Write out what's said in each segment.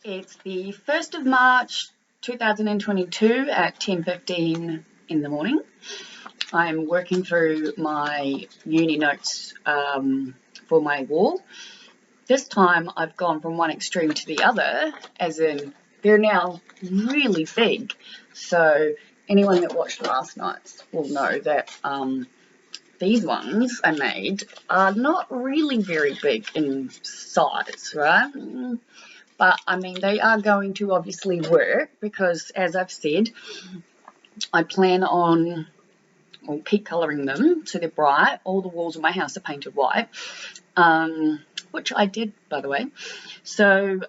It's the 1st of March 2022 at 10:15 in the morning. I'm working through my uni notes for my wall. This time I've gone from one extreme to the other, as in they're now really big. So anyone that watched last night's will know that these ones I made are not really very big in size, right? But I mean, they are going to obviously work because, as I've said, I plan on keep colouring them so they're bright. All the walls of my house are painted white, which I did, by the way. So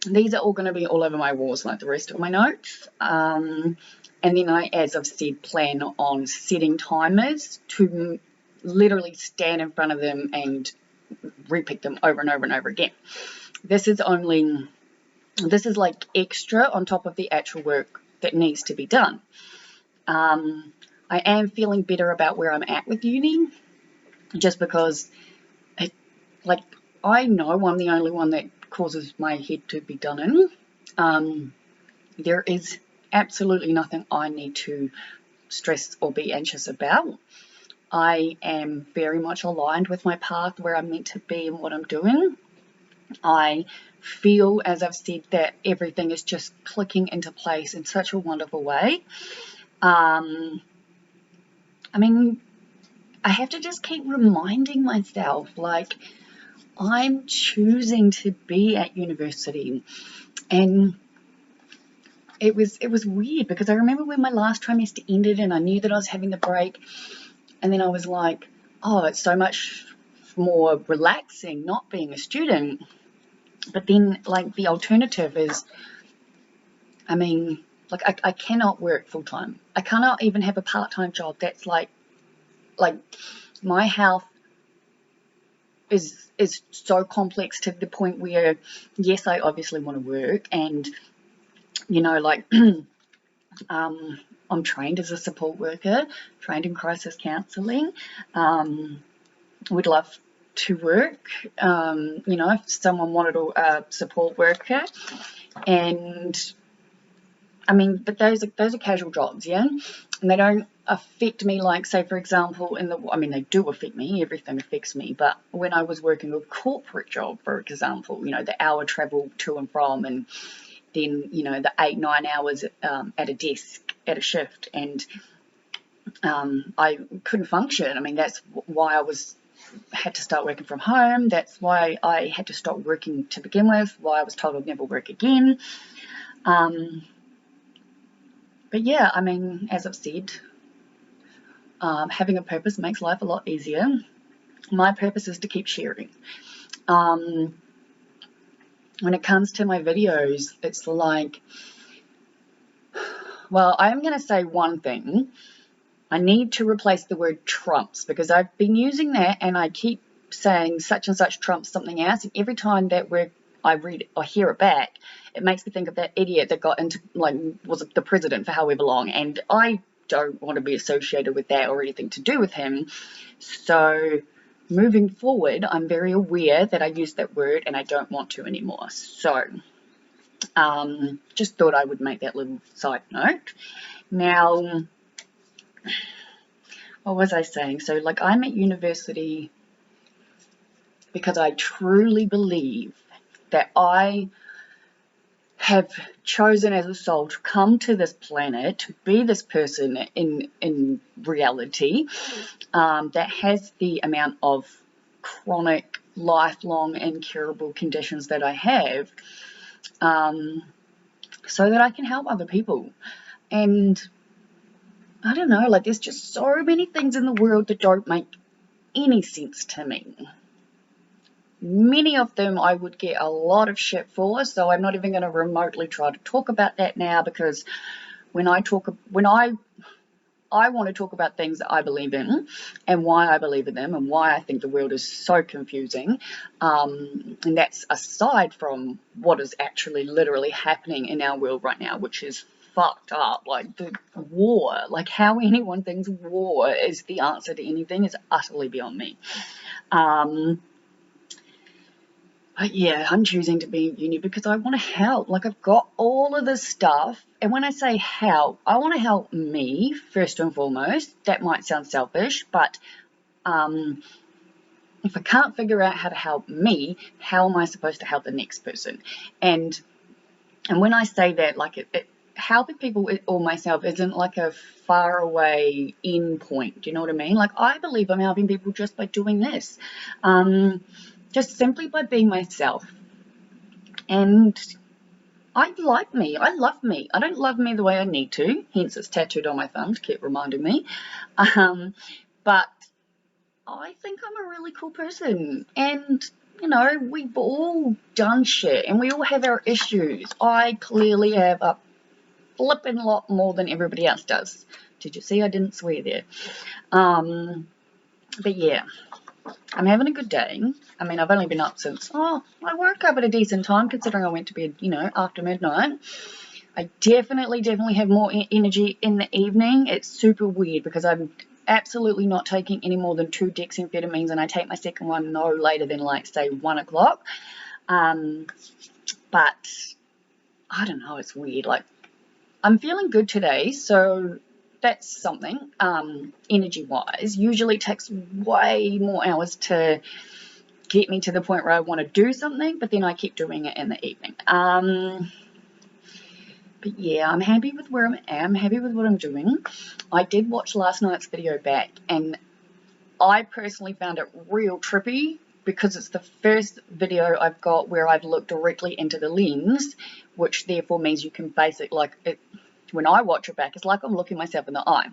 these are all going to be all over my walls like the rest of my notes. And then I, as I've said, plan on setting timers to literally stand in front of them and repeat them over and over and over again. This is like extra on top of the actual work that needs to be done. I am feeling better about where I'm at with uni, just because I know I'm the only one that causes my head to be done in. There is absolutely nothing I need to stress or be anxious about. I am very much aligned with my path, where I'm meant to be and what I'm doing. I feel, as I've said, that everything is just clicking into place in such a wonderful way. I mean, I have to just keep reminding myself, like, I'm choosing to be at university. And it was weird, because I remember when my last trimester ended and I knew that I was having a break, and then I was like, oh, it's so much more relaxing not being a student. But then, like, the alternative is, I mean, like, I cannot work full time. I cannot even have a part-time job. That's like my health is so complex to the point where, yes, I obviously want to work, and like I'm trained as a support worker, trained in crisis counselling. Would love to work. If someone wanted a support worker, and I mean, but those are casual jobs, yeah, and they don't affect me. Like, say, for example, they do affect me. Everything affects me. But when I was working a corporate job, for example, the hour travel to and from, and then the 8-9 hours at a desk at a shift, and I couldn't function. I mean, that's why I had to start working from home. That's why I had to stop working to begin with. Why I was told I'd never work again. But yeah, I mean, as I've said, having a purpose makes life a lot easier. My purpose is to keep sharing. When it comes to my videos, it's like, well, I'm going to say one thing. I need to replace the word trumps, because I've been using that and I keep saying such and such trumps something else. And every time that word I read or hear it back, it makes me think of that idiot that got into, was the president for however long. And I don't want to be associated with that or anything to do with him. So moving forward, I'm very aware that I use that word and I don't want to anymore. So just thought I would make that little side note. Now, what was I saying? So, like, I'm at university because I truly believe that I have chosen as a soul to come to this planet, to be this person in reality, that has the amount of chronic, lifelong, incurable conditions that I have, so that I can help other people. And I don't know, like, there's just so many things in the world that don't make any sense to me. Many of them I would get a lot of shit for, so I'm not even going to remotely try to talk about that now, because when I want to talk about things that I believe in and why I believe in them and why I think the world is so confusing, and that's aside from what is actually literally happening in our world right now, which is fucked up. Like, the war, like, how anyone thinks war is the answer to anything is utterly beyond me. But yeah, I'm choosing to be in uni because I want to help. Like, I've got all of this stuff, and when I say help, I want to help me first and foremost. That might sound selfish, but if I can't figure out how to help me, how am I supposed to help the next person? And when I say that, like, helping people or myself isn't like a far away end point. Do you know what I mean? Like, I believe I'm helping people just by doing this, just simply by being myself. And I like me. I love me. I don't love me the way I need to. Hence, it's tattooed on my thumb to keep reminding me. But I think I'm a really cool person. And, you know, we've all done shit and we all have our issues. I clearly have a flipping lot more than everybody else does. Did you see I didn't swear there? But yeah, I'm having a good day. I mean, I've only been up since, I woke up at a decent time considering I went to bed, you know, after midnight. I definitely have more energy in the evening. It's super weird because I'm absolutely not taking any more than 2 dexamphetamines, and I take my second one no later than, like, say 1 o'clock. But I don't know, it's weird. Like, I'm feeling good today, so that's something, energy-wise. Usually it takes way more hours to get me to the point where I want to do something, but then I keep doing it in the evening. But yeah, I'm happy with where I am, happy with what I'm doing. I did watch last night's video back, and I personally found it real trippy because it's the first video I've got where I've looked directly into the lens, which therefore means you can basically, like, when I watch it back, it's like I'm looking myself in the eye.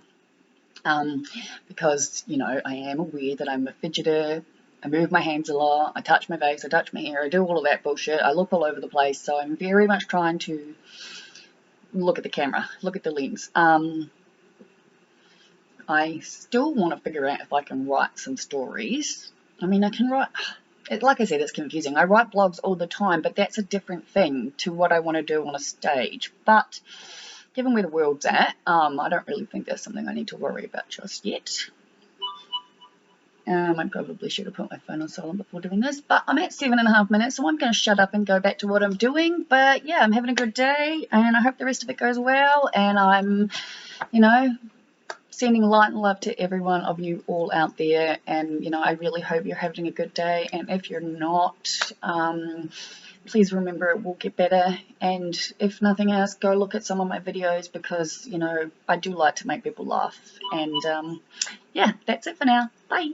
Because, you know, I am aware that I'm a fidgeter. I move my hands a lot. I touch my face. I touch my hair. I do all of that bullshit. I look all over the place. So I'm very much trying to look at the camera, look at the lens. I still want to figure out if I can write some stories. I mean, I can write, like I said, it's confusing. I write blogs all the time, but that's a different thing to what I want to do on a stage. But given where the world's at, I don't really think that's something I need to worry about just yet. I probably should have put my phone on silent before doing this, but I'm at 7.5 minutes, so I'm going to shut up and go back to what I'm doing. But yeah, I'm having a good day, and I hope the rest of it goes well, and I'm, you know, sending light and love to every one of you all out there, and, you know, I really hope you're having a good day, and if you're not, please remember it will get better, and if nothing else, go look at some of my videos because, you know, I do like to make people laugh, and yeah, that's it for now. Bye.